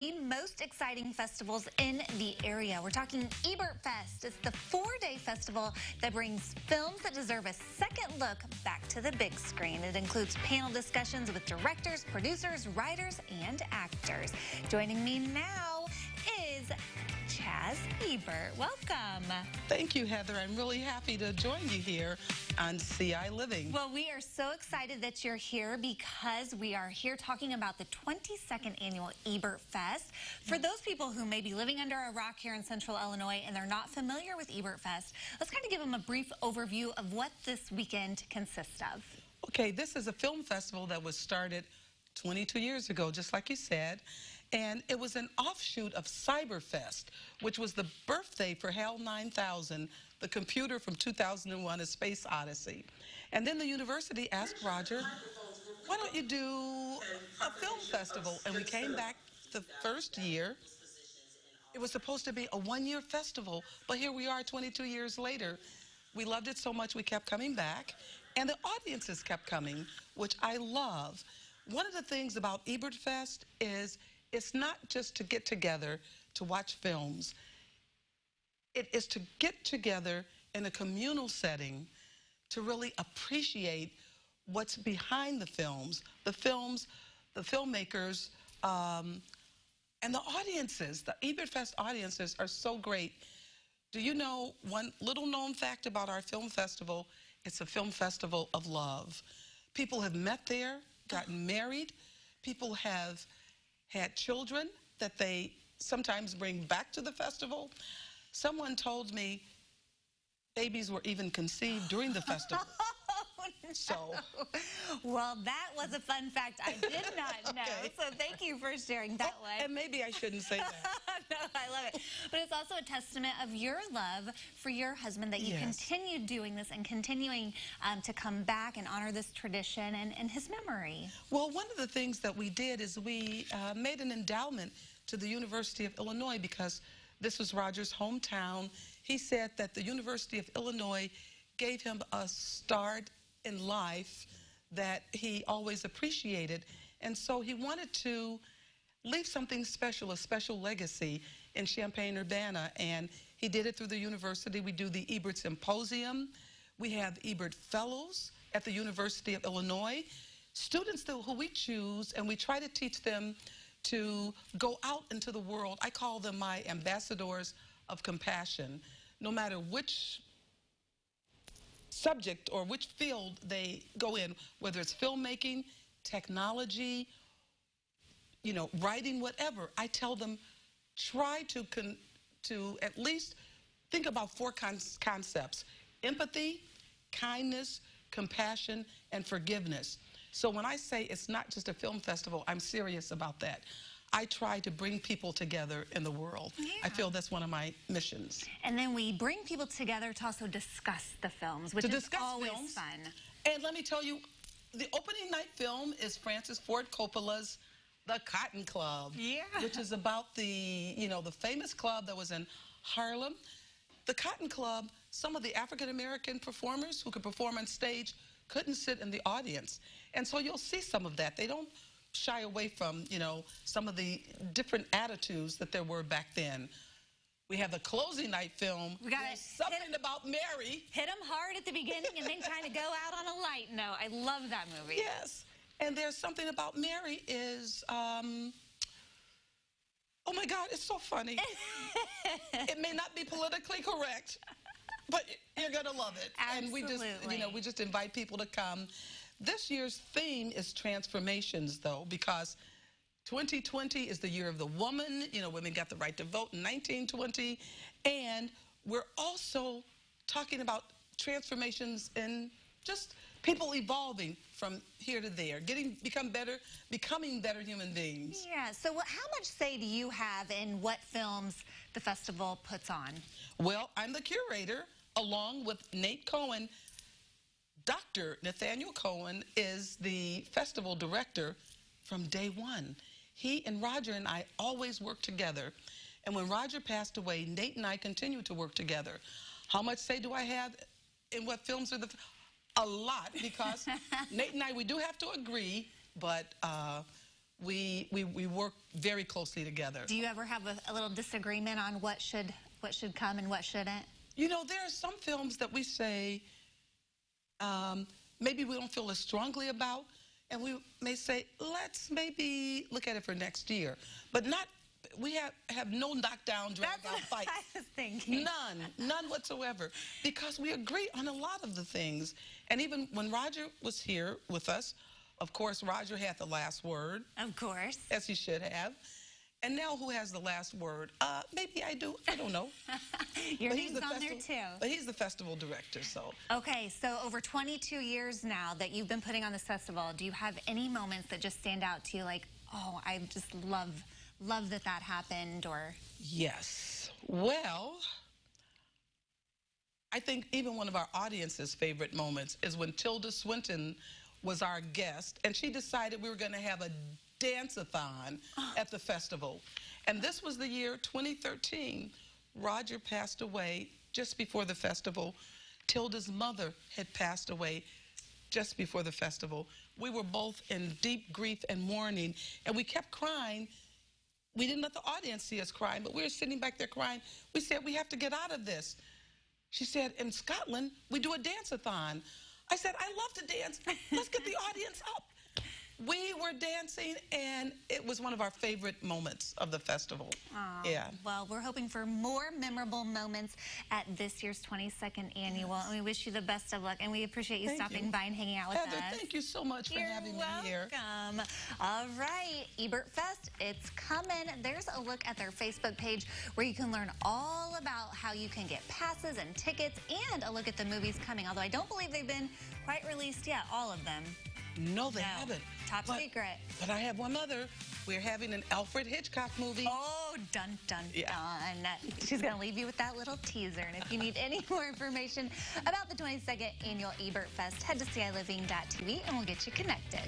The most exciting festivals in the area. We're talking Ebertfest. It's the four-day festival that brings films that deserve a second look back to the big screen. It includes panel discussions with directors, producers, writers, and actors. Joining me now is Chaz Ebert. Welcome. Thank you, Heather. I'm really happy to join you here on ciLiving. Well, we are so excited that you're here because we are here talking about the 22nd annual Ebertfest. For those people who may be living under a rock here in Central Illinois and they're not familiar with Ebertfest, let's kind of give them a brief overview of what this weekend consists of. Okay, this is a film festival that was started 22 years ago, just like you said. And it was an offshoot of Cyberfest, which was the birthday for HAL 9000, the computer from 2001, A Space Odyssey. And then the university asked Roger, why don't you do a film festival? And we came back the first year. It was supposed to be a one-year festival, but here we are 22 years later. We loved it so much we kept coming back, and the audiences kept coming, which I love. One of the things about Ebertfest is it's not just to get together to watch films. It is to get together in a communal setting to really appreciate what's behind the films, the filmmakers, and the audiences. The Ebertfest audiences are so great. Do you know one little known fact about our film festival? It's a film festival of love. People have met there, gotten married. People have had children that they sometimes bring back to the festival. Someone told me babies were even conceived during the festival. Oh, no. So, well, that was a fun fact I did not know. Okay. So thank you for sharing that one. And maybe I shouldn't say that. No, I love it. But it's also a testament of your love for your husband that you Yes. continue doing this and continuing to come back and honor this tradition and his memory. Well, one of the things that we did is we made an endowment to the University of Illinois because this was Roger's hometown. He said that the University of Illinois gave him a start in life that he always appreciated. And so he wanted to leave something special, a special legacy in Champaign-Urbana. And he did it through the university. We do the Ebert Symposium. We have Ebert Fellows at the University of Illinois. Students who we choose, and we try to teach them to go out into the world. I call them my ambassadors of compassion. No matter which subject or which field they go in, whether it's filmmaking, technology, writing, whatever, I tell them try to at least think about four concepts: empathy, kindness, compassion, and forgiveness. So when I say it's not just a film festival, I'm serious about that. I try to bring people together in the world. Yeah. I feel that's one of my missions. And then we bring people together to also discuss the films, which is always fun. And let me tell you, the opening night film is Francis Ford Coppola's The Cotton Club, yeah, which is about the famous club that was in Harlem. The Cotton Club, some of the African-American performers who could perform on stage couldn't sit in the audience. And so you'll see some of that. They don't shy away from, some of the different attitudes that there were back then. We have the closing night film. We got something about Mary. Hit them hard at the beginning and then kind of go out on a light note. I love that movie. Yes. And there's something about Mary is, oh my God, it's so funny. It may not be politically correct, but you're gonna love it. Absolutely. And we just invite people to come. This year's theme is transformations, though, because 2020 is the year of the woman. Women got the right to vote in 1920. And we're also talking about transformations in just people evolving from here to there, becoming better human beings. Yeah, so how much say do you have in what films the festival puts on? Well, I'm the curator, along with Nate Cohen. Dr. Nathaniel Cohen is the festival director from day one. He and Roger and I always worked together. And when Roger passed away, Nate and I continued to work together. How much say do I have in what films are a lot, because Nate and I, we do have to agree, but we work very closely together. Do you ever have a little disagreement on what should come and what shouldn't? You know, there are some films that we say maybe we don't feel as strongly about, and we may say, let's maybe look at it for next year. But not, we have no knockdown, drag-out fights. That's what I was thinking. None whatsoever, because we agree on a lot of the things. And even when Roger was here with us, of course, Roger had the last word. Of course. As he should have. And now who has the last word? Maybe I do. I don't know. Your name's on there, too. But he's the festival director, so. Okay, so over 22 years now that you've been putting on this festival, do you have any moments that just stand out to you, like, oh, I just love that happened, or? Yes. Well, I think even one of our audience's favorite moments is when Tilda Swinton was our guest, and she decided we were going to have a dance-a-thon at the festival. And this was the year 2013. Roger passed away just before the festival. Tilda's mother had passed away just before the festival. We were both in deep grief and mourning, and we kept crying. We didn't let the audience see us crying, but we were sitting back there crying. We said, we have to get out of this. She said, in Scotland, we do a dance-a-thon. I said, I love to dance. Let's get the audience up. We were dancing, and it was one of our favorite moments of the festival. Aww. Yeah. Well, we're hoping for more memorable moments at this year's 22nd annual, and we wish you the best of luck, and we appreciate you stopping by and hanging out with Heather, us. thank you so much for having me here. You're welcome. All right, Ebertfest, it's coming. There's a look at their Facebook page where you can learn all about how you can get passes and tickets, and a look at the movies coming, although I don't believe they've been quite released yet, all of them. No, they haven't. Top secret. But I have one other. We're having an Alfred Hitchcock movie. Oh, dun, dun, dun. She's going to leave you with that little teaser. And if you need any more information about the 22nd Annual Ebertfest, head to ciLiving.tv and we'll get you connected.